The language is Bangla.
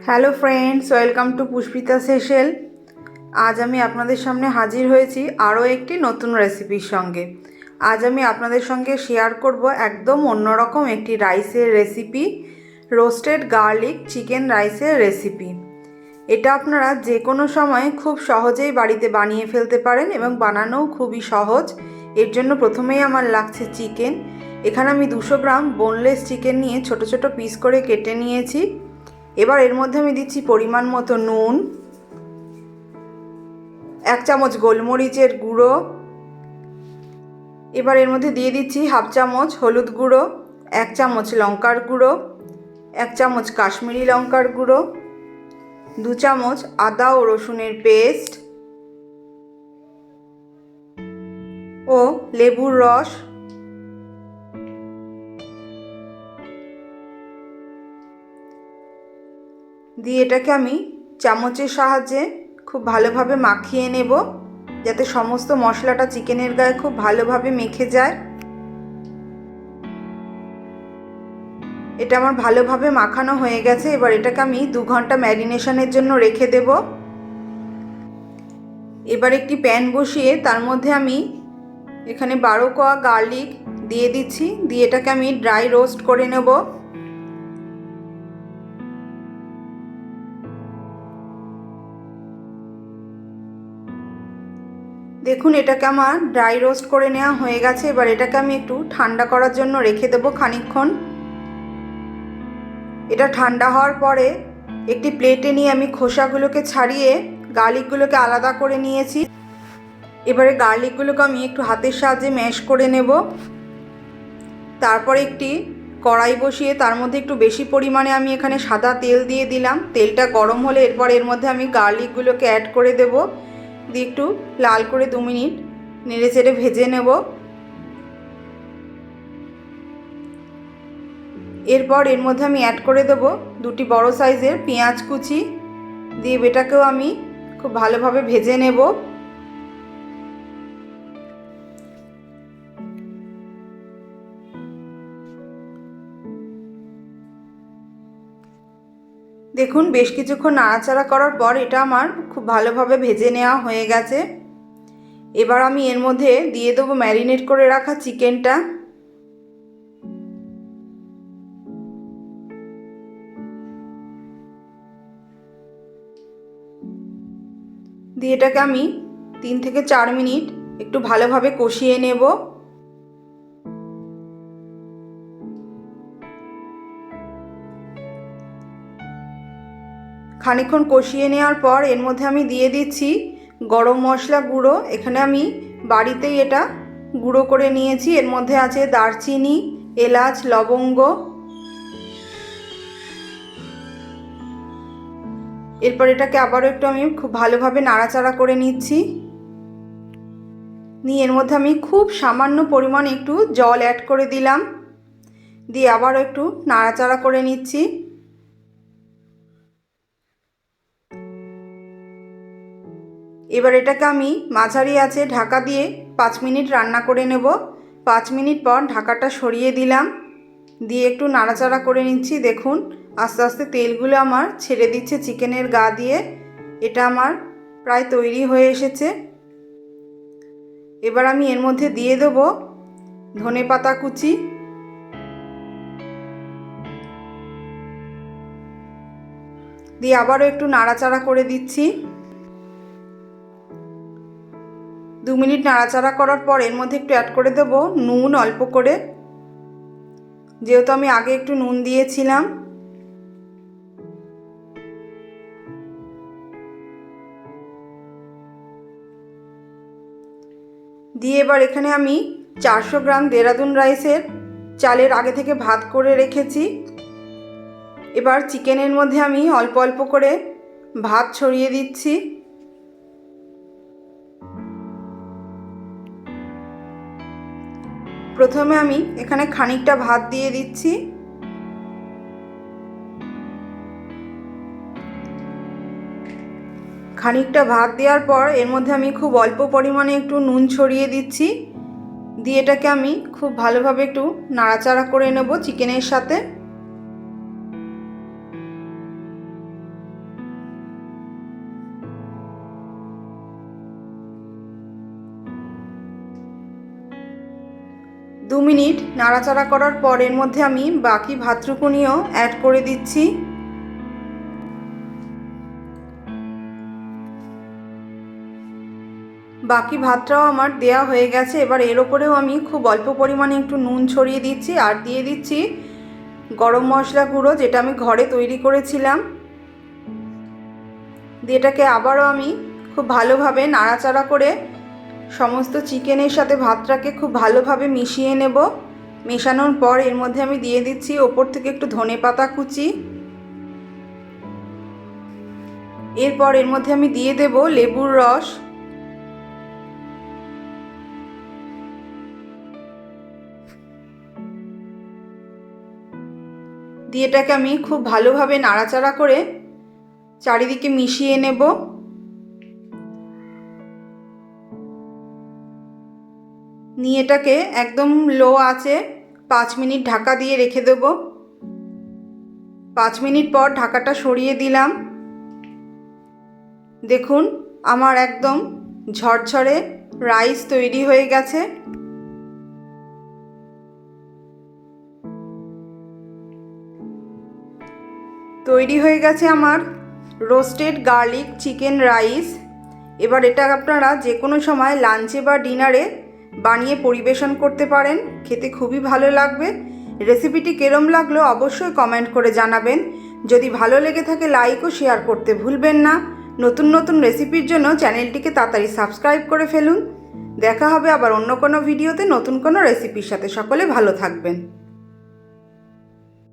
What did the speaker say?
Hello friends, welcome to Pushpita's Heshel. আজ আমি আপনাদের সামনে হাজির হয়েছি আরও একটি নতুন রেসিপির সঙ্গে। আজ আমি আপনাদের সঙ্গে শেয়ার করব একদম অন্যরকম একটি রাইসের রেসিপি, রোস্টেড গার্লিক চিকেন রাইসের রেসিপি। এটা আপনারা যে কোনো সময় খুব সহজেই বাড়িতে বানিয়ে ফেলতে পারেন এবং বানানোও খুবই সহজ। এর জন্য প্রথমেই আমার লাগছে চিকেন। এখানে আমি 200 গ্রাম বোনলেস চিকেন নিয়ে ছোট ছোট পিস করে কেটে নিয়েছি। এবার এর মধ্যে আমি দিচ্ছি পরিমাণ মতো নুন, 1 চামচ গোলমরিচের গুঁড়ো। এবার এর মধ্যে দিয়ে দিচ্ছি 1/2 চামচ হলুদ গুঁড়ো, 1 চামচ লঙ্কার গুঁড়ো, 1 চামচ কাশ্মীরি লঙ্কার গুঁড়ো, 2 চামচ আদা ও রসুনের পেস্ট ও লেবুর রস। দিয়ে এটাকে আমি চামচের সাহায্যে খুব ভালোভাবে মাখিয়ে নেব, যাতে সমস্ত মশলাটা চিকেনের গায়ে খুব ভালোভাবে মেখে যায়। এটা আমার ভালোভাবে মাখানো হয়ে গেছে। এবার এটাকে আমি 2 ঘন্টা ম্যারিনেশনের জন্য রেখে দেব। এবার একটি প্যান বসিয়ে তার মধ্যে আমি এখানে 12 কোয়া গার্লিক দিয়ে দিচ্ছি। দিয়ে এটাকে আমি ড্রাই রোস্ট করে নেব। দেখুন, এটাকে আমার ড্রাই রোস্ট করে নেওয়া হয়ে গেছে। এবার এটাকে আমি একটু ঠান্ডা করার জন্য রেখে দেব খানিকক্ষণ। এটা ঠান্ডা হওয়ার পরে একটি প্লেটে নিয়ে আমি খোসাগুলোকে ছাড়িয়ে গার্লিকগুলোকে আলাদা করে নিয়েছি। এবারে গার্লিকগুলোকে আমি একটু হাতের সাহায্যে ম্যাশ করে নেব। তারপরে একটি কড়াই বসিয়ে তার মধ্যে একটু বেশি পরিমাণে আমি এখানে সাদা তেল দিয়ে দিলাম। তেলটা গরম হলে এরপর এর মধ্যে আমি গার্লিকগুলোকে অ্যাড করে দেব। দিয়ে একটু লাল করে 2 মিনিট নেড়ে চেড়ে ভেজে নেব। এরপর এর মধ্যে আমি অ্যাড করে দেব 2টি বড় সাইজের পেঁয়াজ কুচি। দিয়ে এটাকেও আমি খুব ভালোভাবে ভেজে নেব। দেখুন, বেশ কিছুক্ষণ নাড়াচাড়া করার পর এটা আমার খুব ভালোভাবে ভেজে নেওয়া হয়ে গেছে। এবার আমি এর মধ্যে দিয়ে দেবো ম্যারিনেট করে রাখা চিকেনটা। দিয়ে এটাকে আমি 3 থেকে 4 মিনিট একটু ভালোভাবে কষিয়ে নেব। খানিকক্ষণ কষিয়ে নেওয়ার পর এর মধ্যে আমি দিয়ে দিচ্ছি গরম মশলা গুঁড়ো। এখানে আমি বাড়িতেই এটা গুঁড়ো করে নিয়েছি। এর মধ্যে আছে দারচিনি, এলাচ, লবঙ্গ। এরপর এটাকে আবারও একটু আমি খুব ভালোভাবে নাড়াচাড়া করে নিচ্ছি। নিয়ে এর মধ্যে আমি খুব সামান্য পরিমাণে একটু জল অ্যাড করে দিলাম। দিয়ে আবারও একটু নাড়াচাড়া করে নিচ্ছি। এবার এটাকে আমি মাঝারি আঁচে ঢাকা দিয়ে 5 মিনিট রান্না করে নেব। 5 মিনিট পর ঢাকাটা সরিয়ে দিলাম। দিয়ে একটু নাড়াচাড়া করে নিচ্ছি। দেখুন, আস্তে আস্তে তেলগুলো আমার ছেড়ে দিচ্ছে চিকেনের গা দিয়ে। এটা আমার প্রায় তৈরি হয়ে এসেছে। এবার আমি এর মধ্যে দিয়ে দেব ধনেপাতা কুচি। দিয়ে আবারও একটু নাড়াচাড়া করে দিচ্ছি। 2 মিনিট নাড়াচাড়া করার পর এর মধ্যে একটু অ্যাড করে দেব নুন অল্প করে, যেহেতু আমি আগে একটু নুন দিয়েছিলাম। দিয়ে এবার এখানে আমি 400 গ্রাম দেরাদুন রাইসের চালের আগে থেকে ভাত করে রেখেছি। এবার চিকেনের মধ্যে আমি অল্প অল্প করে ভাত ছড়িয়ে দিচ্ছি। প্রথমে আমি এখানে খানিকটা ভাত দিয়ে দিচ্ছি। খানিকটা ভাত দেওয়ার পর এর মধ্যে আমি খুব অল্প পরিমাণে একটু নুন ছড়িয়ে দিচ্ছি। দিয়ে এটাকে আমি খুব ভালোভাবে একটু নাড়াচাড়া করে নেব চিকেনের সাথে। 2 মিনিট নাড়াচাড়া করার পর এর মধ্যে আমি বাকি ভাতটুকুনিও অ্যাড করে দিচ্ছি। বাকি ভাতটাও আমার দেয়া হয়ে গেছে। এবার এর ওপরেও আমি খুব অল্প পরিমাণে একটু নুন ছড়িয়ে দিচ্ছি আর দিয়ে দিচ্ছি গরম মশলা গুঁড়ো, যেটা আমি ঘরে তৈরি করেছিলাম। দিয়ে এটাকে আবারও আমি খুব ভালোভাবে নাড়াচাড়া করে সমস্ত চিকেনের সাথে ভাতটাকে খুব ভালোভাবে মিশিয়ে নেব। মেশানোর পর এর মধ্যে আমি দিয়ে দিচ্ছি ওপর থেকে একটু ধনেপাতা কুচি। এরপর এর মধ্যে আমি দিয়ে দেব লেবুর রস। দিয়ে এটাকে আমি খুব ভালোভাবে নাড়াচাড়া করে চারিদিকে মিশিয়ে নেব। নিয়ে এটাকে একদম লো আঁচে 5 মিনিট ঢাকা দিয়ে রেখে দেব। 5 মিনিট পর ঢাকাটা সরিয়ে দিলাম। দেখুন আমার একদম ঝরঝরে রাইস তৈরি হয়ে গেছে। তৈরি হয়ে গেছে আমার রোস্টেড গার্লিক চিকেন রাইস। এবার এটা আপনারা যে কোনো সময় লাঞ্চে বা ডিনারে বানিয়ে পরিবেশন করতে পারেন, খেতে খুবই ভালো লাগবে। রেসিপিটি কেরম লাগলো অবশ্যই কমেন্ট করে জানাবেন। যদি ভালো লেগে থাকে লাইক ও শেয়ার করতে ভুলবেন না। নতুন নতুন রেসিপির জন্য চ্যানেলটিকে তাড়াতাড়ি সাবস্ক্রাইব করে ফেলুন। দেখা হবে আবার অন্য কোনো ভিডিওতে নতুন কোনো রেসিপির সাথে। সকলে ভালো থাকবেন।